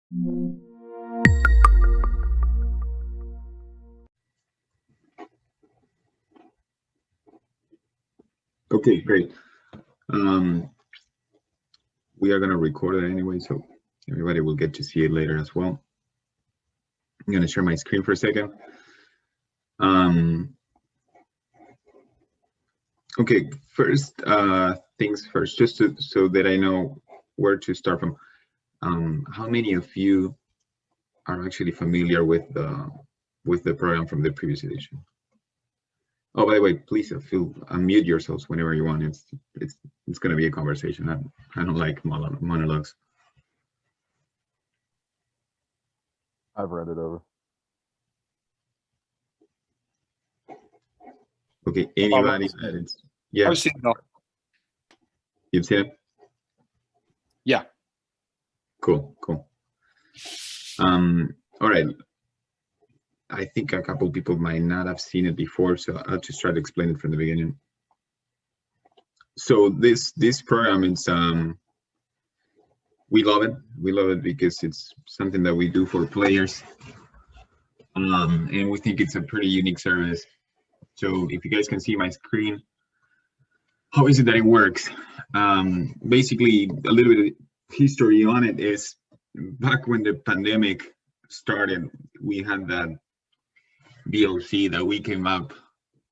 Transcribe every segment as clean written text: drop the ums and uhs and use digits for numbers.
Okay, great. We are going to record it anyway, so everybody will get to see it later as well. I'm going to share my screen for a second. Okay, first things first, just so that I know where to start from. How many of you are actually familiar with the program from the previous edition? Oh, by the way, please feel unmute yourselves whenever you want. It's going to be a conversation. I don't like monologues. I've read it over. Okay, anybody that it's yeah. I've seen it all. You've seen it? Yeah. Cool. All right. I think a couple people might not have seen it before, so I'll just try to explain it from the beginning. So this program, it's we love it. We love it because it's something that we do for players, and we think it's a pretty unique service. So if you guys can see my screen, how is it that it works? Basically, a little bit of history on it is back when the pandemic started, we had that VLC that we came up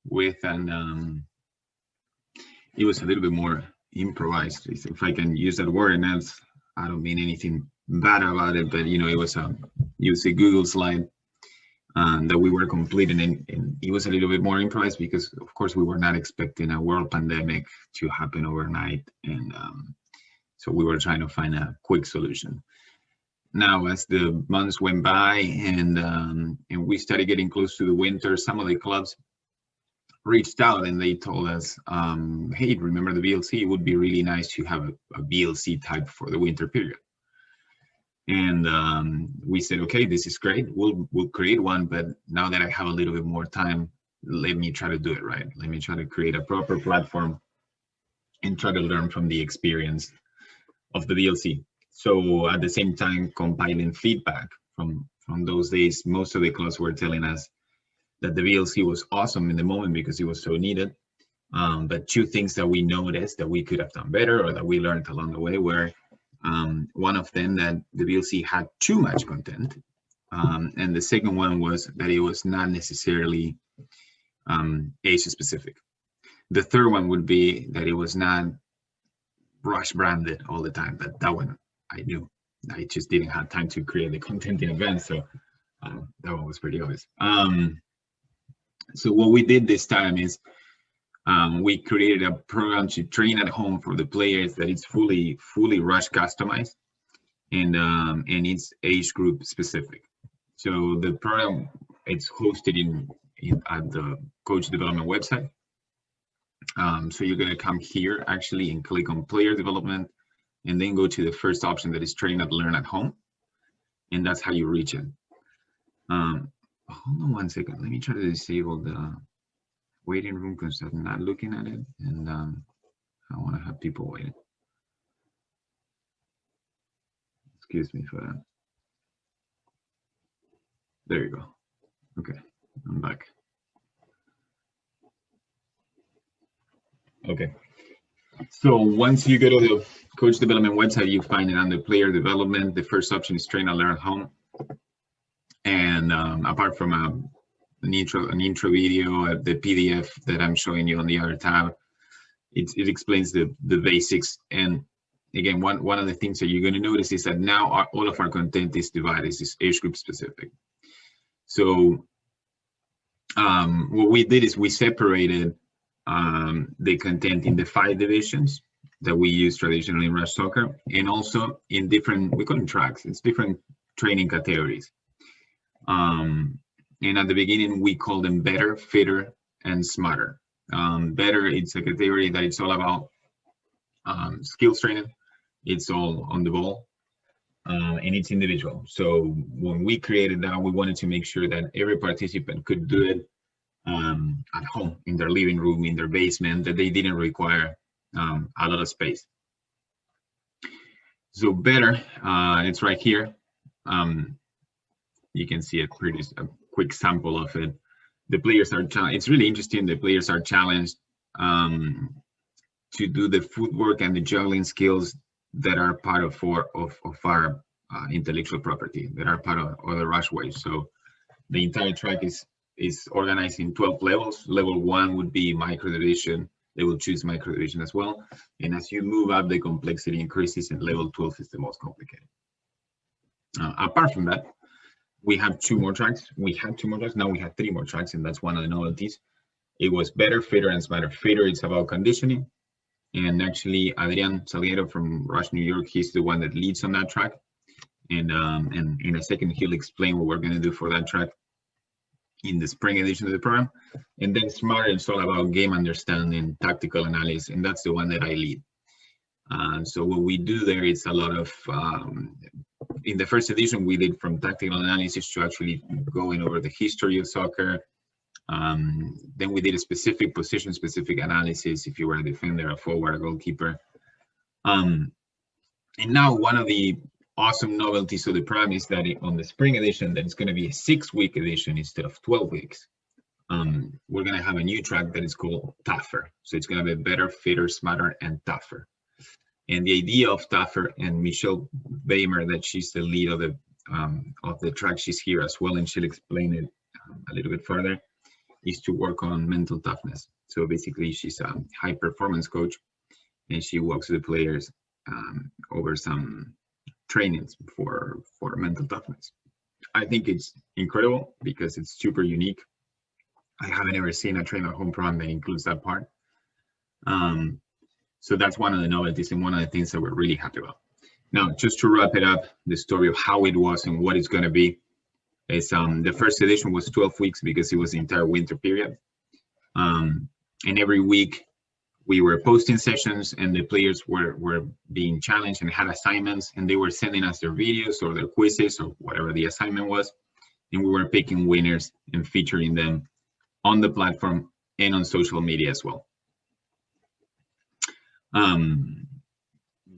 with, and it was a little bit more improvised, if I can use that word. And that's, I don't mean anything bad about it, but you know, it was a Google slide that we were completing, and it was a little bit more improvised because, of course, we were not expecting a world pandemic to happen overnight, and so we were trying to find a quick solution. Now, as the months went by and we started getting close to the winter, some of the clubs reached out and they told us, hey, remember the VLC? It would be really nice to have a VLC type for the winter period. And we said, okay, this is great. We'll create one, but now that I have a little bit more time, let me try to do it right. Let me try to create a proper platform and try to learn from the experience of the VLC. So at the same time, compiling feedback from those days, most of the clubs were telling us that the VLC was awesome in the moment because it was so needed. But two things that we noticed that we could have done better or that we learned along the way were, one of them, that the VLC had too much content. And the second one was that it was not necessarily age specific. The third one would be that it was not Rush branded all the time, but that one I knew. I just didn't have time to create the content in advance, so that one was pretty obvious. So what we did this time is we created a program to train at home for the players that it's fully Rush customized, and it's age group specific. So the program, it's hosted at the coach development website. So you're going to come here actually and click on player development, and then go to the first option that is train and learn at home, and that's how you reach it. Hold on one second. Let me try to disable the waiting room because I'm not looking at it, and I want to have people waiting. Excuse me for that. There you go. Okay, I'm back. Okay. So once you go to the coach development website, you find it under player development. The first option is train and learn at home. And apart from an intro video, the PDF that I'm showing you on the other tab, it explains the basics. And again, one of the things that you're going to notice is that now all of our content is divided, is age group specific. So what we did is we separated the content in the 5 divisions that we use traditionally in Rush Soccer, and also in different, we call them tracks, it's different training categories. And at the beginning, we call them better, fitter, and smarter. Better, it's a category that it's all about skills training. It's all on the ball, and it's individual. So when we created that, we wanted to make sure that every participant could do it at home, in their living room, in their basement, that they didn't require a lot of space. So better, it's right here. You can see a quick sample of it. The players are it's really interesting. The players are challenged to do the footwork and the juggling skills that are part of our intellectual property, that are part of the rush wave. So the entire track is organized in 12 levels. Level 1 would be micro division. They will choose micro division as well. And as you move up, the complexity increases, and level 12 is the most complicated. Apart from that, we have 2 more tracks. We had 2 more tracks. Now we have 3 more tracks, and that's one of the novelties. It was better, fitter, and smarter. Fitter, it's about conditioning. And actually, Adrian Salguero from Rush, New York, he's the one that leads on that track. And in a second, he'll explain what we're going to do for that track in the spring edition of the program. And then smarter, it's all about game understanding, tactical analysis, and that's the one that I lead. So what we do there is a lot of, in the first edition, we did from tactical analysis to actually going over the history of soccer. Then we did a specific position, specific analysis, if you were a defender, a forward, a goalkeeper. And now one of the awesome novelties of the program is that on the spring edition, that it's going to be a 6-week edition instead of 12 weeks. We're going to have a new track that is called Tougher. So it's going to be better, fitter, smarter, and tougher. And the idea of Tougher, and Michelle Baimer, that she's the lead of the track, she's here as well, and she'll explain it a little bit further, is to work on mental toughness. So basically, she's a high performance coach, and she walks the players over some trainings for mental toughness. I think it's incredible because it's super unique. I haven't ever seen a train at home program that includes that part. So that's one of the novelties and one of the things that we're really happy about. Now, just to wrap it up, the story of how it was and what it's going to be is the first edition was 12 weeks because it was the entire winter period. And every week we were posting sessions, and the players were being challenged and had assignments, and they were sending us their videos or their quizzes or whatever the assignment was. And we were picking winners and featuring them on the platform and on social media as well.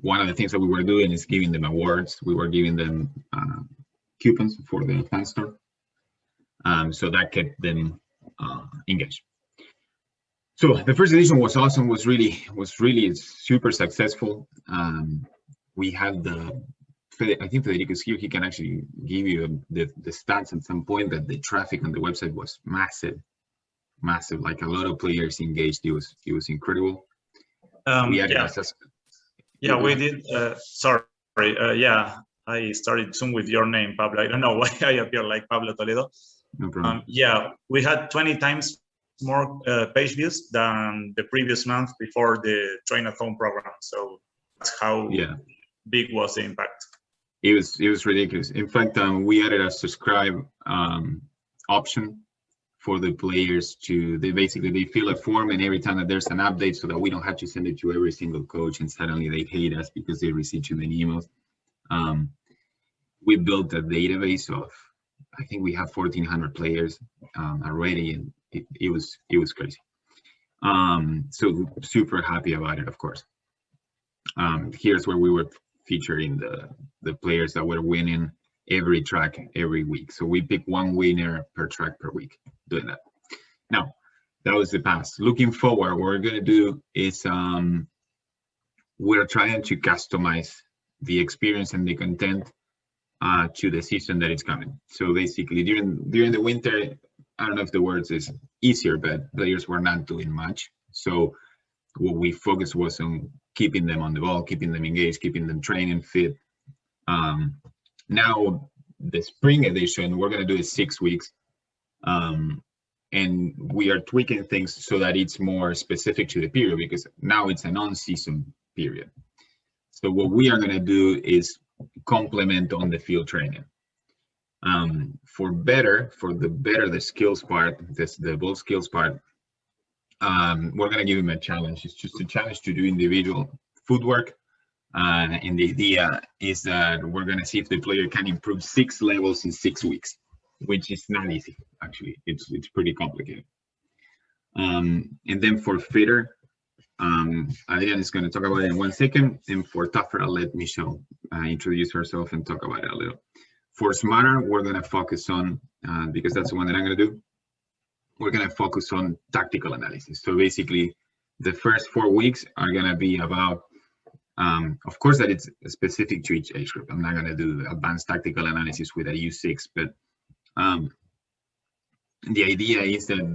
One of the things that we were doing is giving them awards. We were giving them coupons for the fan store. So that kept them engaged. So the first edition was awesome, was really super successful. We had I think Federico's here, he can actually give you the stats at some point, that the traffic on the website was massive, like a lot of players engaged. It was incredible. We did. Sorry. Yeah, I started soon with your name, Pablo. I don't know why I appear like Pablo Toledo. No problem. Yeah, we had 20 times more page views than the previous month before the train at home program. So that's how big was the impact. It was ridiculous. In fact, we added a subscribe option for the players they fill a form, and every time that there's an update, so that we don't have to send it to every single coach and suddenly they hate us because they receive too many emails. We built a database of, I think we have 1,400 players already, and it was crazy. So super happy about it, of course. Here's where we were featuring the players that were winning every track every week. So we pick one winner per track per week, doing that. Now, that was the past. Looking forward, what we're going to do is we're trying to customize the experience and the content to the season that is coming. So basically, during the winter, I don't know if the words is easier, but players were not doing much. So what we focused was on keeping them on the ball, keeping them engaged, keeping them training fit. Now, the spring edition, we're going to do it 6 weeks. And we are tweaking things so that it's more specific to the period, because now it's a non-season period. So what we are going to do is complement on the field training. For the skills part, the ball skills part, we're going to give him a challenge. It's just a challenge to do individual footwork. And the idea is that we're going to see if the player can improve 6 levels in 6 weeks, which is not easy, actually. It's pretty complicated. And then for fitter, Adrian is going to talk about it in 1 second. And for tougher, I'll let Michelle introduce herself and talk about it a little. For Smarter, we're going to focus on, because that's the one that I'm going to do, we're going to focus on tactical analysis. So basically, the first 4 weeks are going to be about, of course, that it's specific to each age group. I'm not going to do advanced tactical analysis with a U6, but the idea is that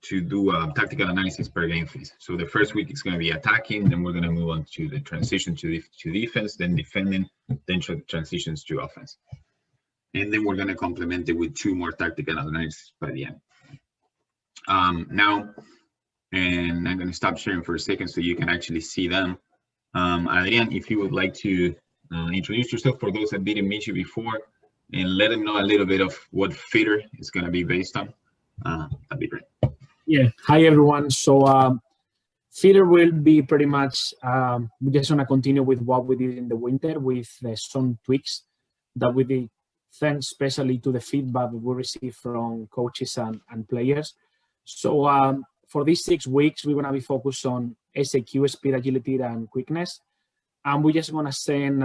to do tactical analysis per game phase. So the first week is going to be attacking, then we're going to move on to the transition to defense, then defending, then transitions to offense. And then we're going to complement it with 2 more tactical analysis by the end. Now, and I'm going to stop sharing for a second so you can actually see them. Adrian, if you would like to introduce yourself for those that didn't meet you before, and let them know a little bit of what Fitter is going to be based on, that'd be great. Yeah. Hi, everyone. So Fitter will be pretty much, we're just going to continue with what we did in the winter with some tweaks that we did, thanks especially to the feedback we received from coaches and players. So for these 6 weeks, we're going to be focused on SAQ, speed, agility, and quickness. And we're just going to send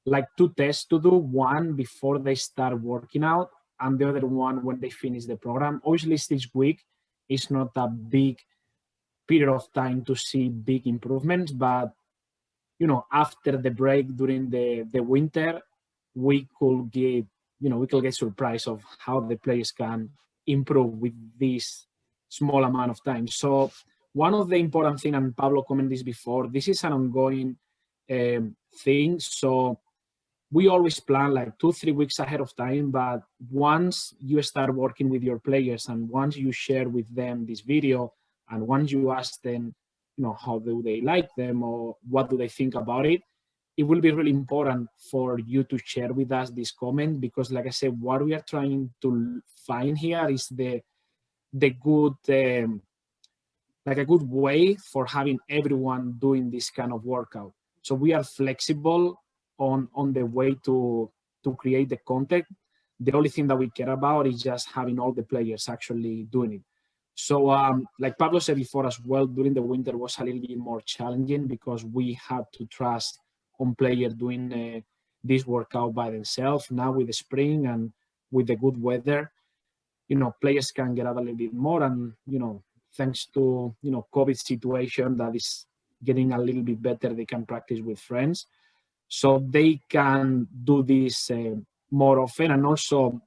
like 2 tests to do, one before they start working out and the other one when they finish the program. Obviously, 6 weeks is not a big period of time to see big improvements, but you know, after the break during the winter, we could get, we could get surprised of how the players can improve with this small amount of time. So one of the important things, and Pablo commented this before, this is an ongoing thing. So we always plan like 2-3 weeks ahead of time, but once you start working with your players and once you share with them this video and once you ask them, how do they like them or what do they think about it, it will be really important for you to share with us this comment, because like I said, what we are trying to find here is the good, like a good way for having everyone doing this kind of workout. So we are flexible on the way to create the content. The only thing that we care about is just having all the players actually doing it. So like Pablo said before as well, during the winter was a little bit more challenging because we had to trust on players doing this workout by themselves. Now with the spring and with the good weather, players can get out a little bit more, and thanks to COVID situation that is getting a little bit better, they can practice with friends. So they can do this more often. And also,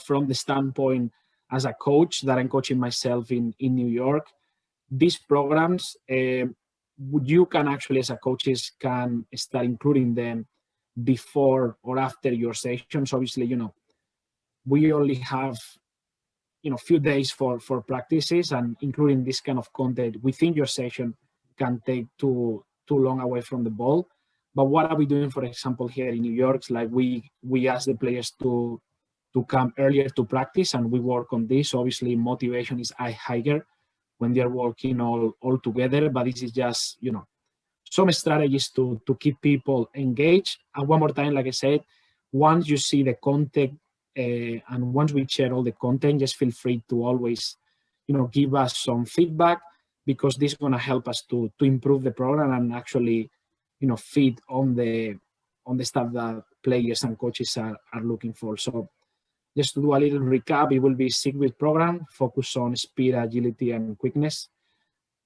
from the standpoint as a coach that I'm coaching myself in New York, these programs, you can actually, as a coaches, can start including them before or after your sessions. Obviously, we only have, few days for practices, and including this kind of content within your session can take too long away from the ball. But what are we doing, for example, here in New York? It's like we ask the players to come earlier to practice, and we work on this. Obviously, motivation is higher when they're working all together, but this is just, some strategies to keep people engaged. And one more time, like I said, once you see the content and once we share all the content, just feel free to always, give us some feedback, because this is going to help us to improve the program and actually, feed on the stuff that players and coaches are looking for. So just to do a little recap, it will be a 6-week program, focus on speed, agility, and quickness.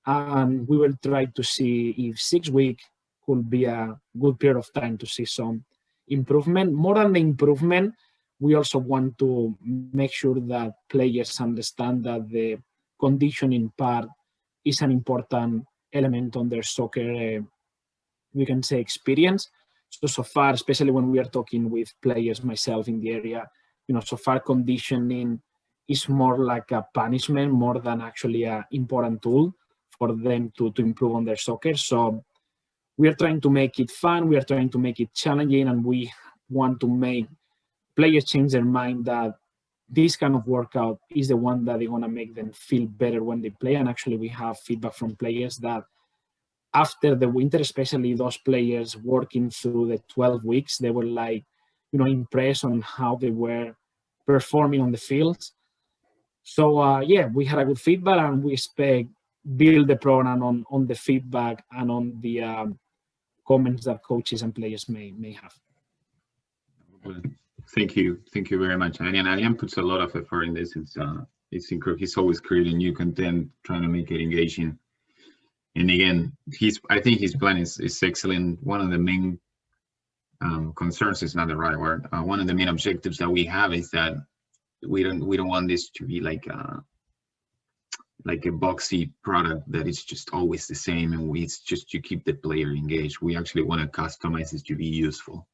And we will try to see if 6 weeks could be a good period of time to see some improvement. More than the improvement, we also want to make sure that players understand that the conditioning part is an important element on their soccer, we can say, experience. So far, especially when we are talking with players, myself in the area, so far conditioning is more like a punishment more than actually an important tool for them to improve on their soccer. So we are trying to make it fun, we are trying to make it challenging, and we want to make players change their mind that this kind of workout is the one that they're going to make them feel better when they play. And actually we have feedback from players that after the winter, especially those players working through the 12 weeks, they were like, impressed on how they were performing on the fields. So yeah, we had a good feedback, and we expect build the program on the feedback and on the comments that coaches and players may have. Thank you very much. And Adrian puts a lot of effort in this. It's incredible. He's always creating new content, trying to make it engaging. And again, I think his plan is excellent. One of the main concerns is not the right word. One of the main objectives that we have is that we don't want this to be like a boxy product that is just always the same, and it's just to keep the player engaged. We actually want to customize this to be useful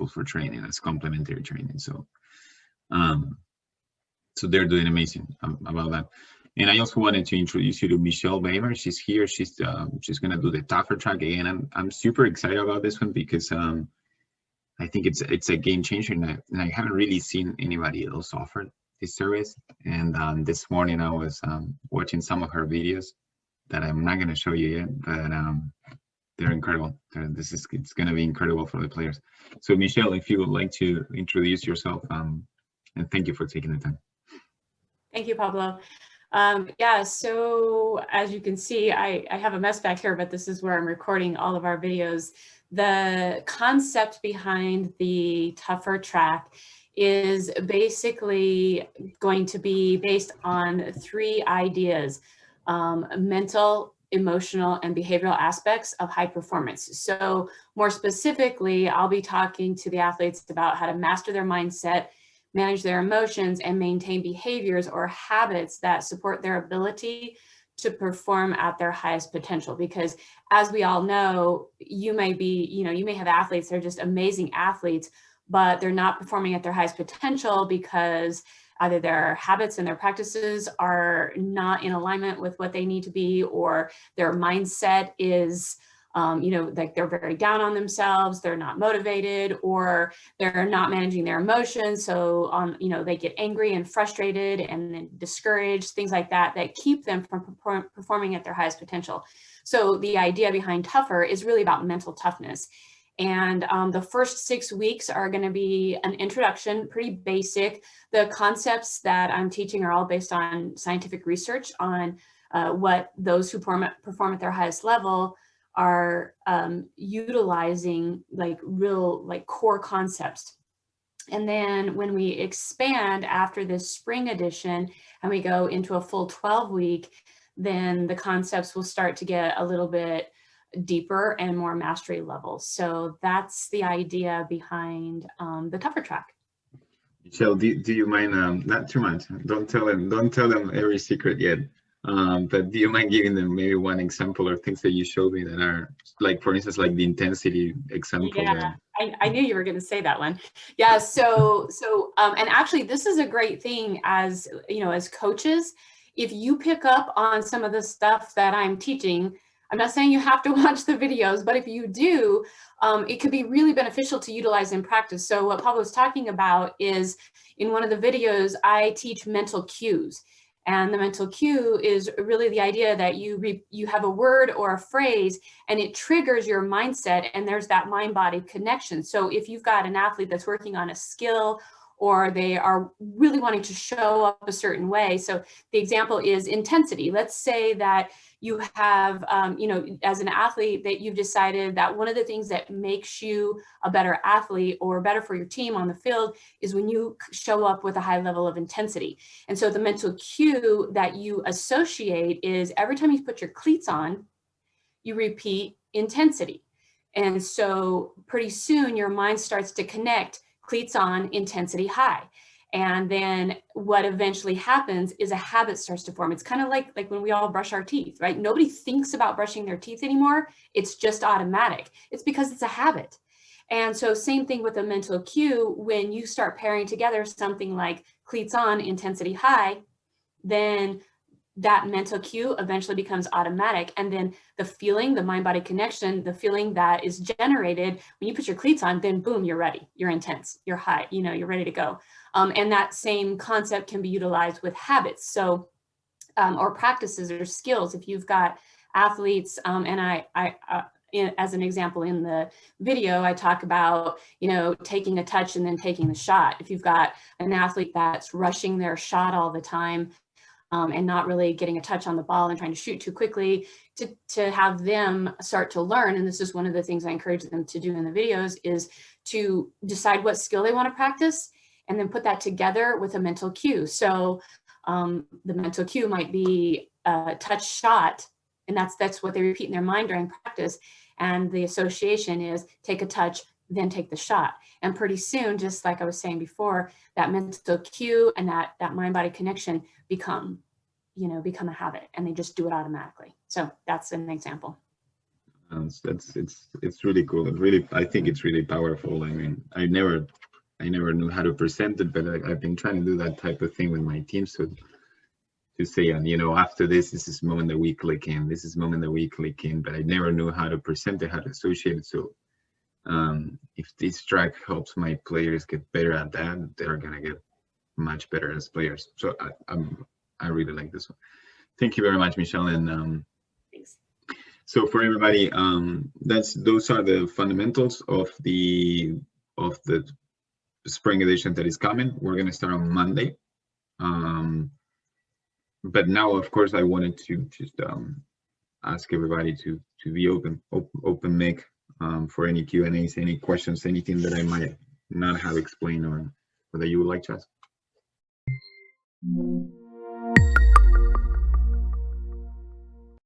for training, as complementary training. So so they're doing amazing about that. And I also wanted to introduce you to Michelle Baimer. She's here. She's gonna do the Tougher track again. I'm super excited about this one because I think it's a game changer, and I haven't really seen anybody else offer this service. And this morning I was watching some of her videos that I'm not gonna show you yet, but they're incredible. It's gonna be incredible for the players. So Michelle, if you would like to introduce yourself, and thank you for taking the time. Thank you, Pablo. Yeah, so as you can see, I have a mess back here, but this is where I'm recording all of our videos. The concept behind the Tougher track is basically going to be based on 3 ideas: mental, emotional, and behavioral aspects of high performance. So more specifically, I'll be talking to the athletes about how to master their mindset, manage their emotions, and maintain behaviors or habits that support their ability to perform at their highest potential. Because as we all know, you may have athletes that are just amazing athletes, but they're not performing at their highest potential because either their habits and their practices are not in alignment with what they need to be, or their mindset is like they're very down on themselves, they're not motivated, or they're not managing their emotions. So they get angry and frustrated and then discouraged, things like that keep them from performing at their highest potential. So the idea behind Tougher is really about mental toughness. And the first 6 weeks are going to be an introduction, pretty basic. The concepts that I'm teaching are all based on scientific research on what those who perform at their highest level are utilizing, like real core concepts. And then when we expand after this spring edition and we go into a full 12-week, then the concepts will start to get a little bit deeper and more mastery level. So that's the idea behind the Tougher track. Michelle, do you mind, not too much, don't tell them every secret yet, but do you mind giving them maybe one example or things that you showed me that are, like, for instance, like the intensity example? Yeah, I knew you were going to say that one. Yeah, so and actually this is a great thing as coaches. If you pick up on some of the stuff that I'm teaching, I'm not saying you have to watch the videos, but if you do, it could be really beneficial to utilize in practice. So what Pablo was talking about is, in one of the videos, I teach mental cues. And the mental cue is really the idea that you have a word or a phrase and it triggers your mindset, and there's that mind-body connection. So if you've got an athlete that's working on a skill, or they are really wanting to show up a certain way. So the example is intensity. Let's say that you have, as an athlete, that you've decided that one of the things that makes you a better athlete or better for your team on the field is when you show up with a high level of intensity. And so the mental cue that you associate is every time you put your cleats on, you repeat intensity. And so pretty soon your mind starts to connect cleats on, intensity high. And then what eventually happens is a habit starts to form. It's kind of like when we all brush our teeth, right? Nobody thinks about brushing their teeth anymore. It's just automatic. It's because it's a habit. And so same thing with a mental cue. When you start pairing together something like cleats on, intensity high, then that mental cue eventually becomes automatic. And then the feeling, the mind-body connection, the feeling that is generated when you put your cleats on, then boom, you're ready, you're intense, you're high, you're ready to go. And that same concept can be utilized with habits. So, or practices or skills. If you've got athletes, and I as an example in the video, I talk about, taking a touch and then taking the shot. If you've got an athlete that's rushing their shot all the time, and not really getting a touch on the ball and trying to shoot too quickly, to have them start to learn. And this is one of the things I encourage them to do in the videos, is to decide what skill they want to practice, and then put that together with a mental cue. So the mental cue might be a touch shot, and that's what they repeat in their mind during practice. And the association is take a touch, then take the shot. And pretty soon, just like I was saying before, that mental cue and that mind-body connection become a habit, and they just do it automatically. So that's an example. It's really cool. I think it's really powerful. I mean, I never knew how to present it, but I've been trying to do that type of thing with my team. So to say, after this is the moment that we click in, this is the moment that we click in, but I never knew how to present it, how to associate it. So if this track helps my players get better at that, they're gonna get much better as players. So I really like this one. Thank you very much, Michelle. And Thanks. So for everybody, those are the fundamentals of the spring edition that is coming. We're gonna start on Monday. But now, of course, I wanted to just ask everybody to be open mic for any Q&As, any questions, anything that I might not have explained or that you would like to ask.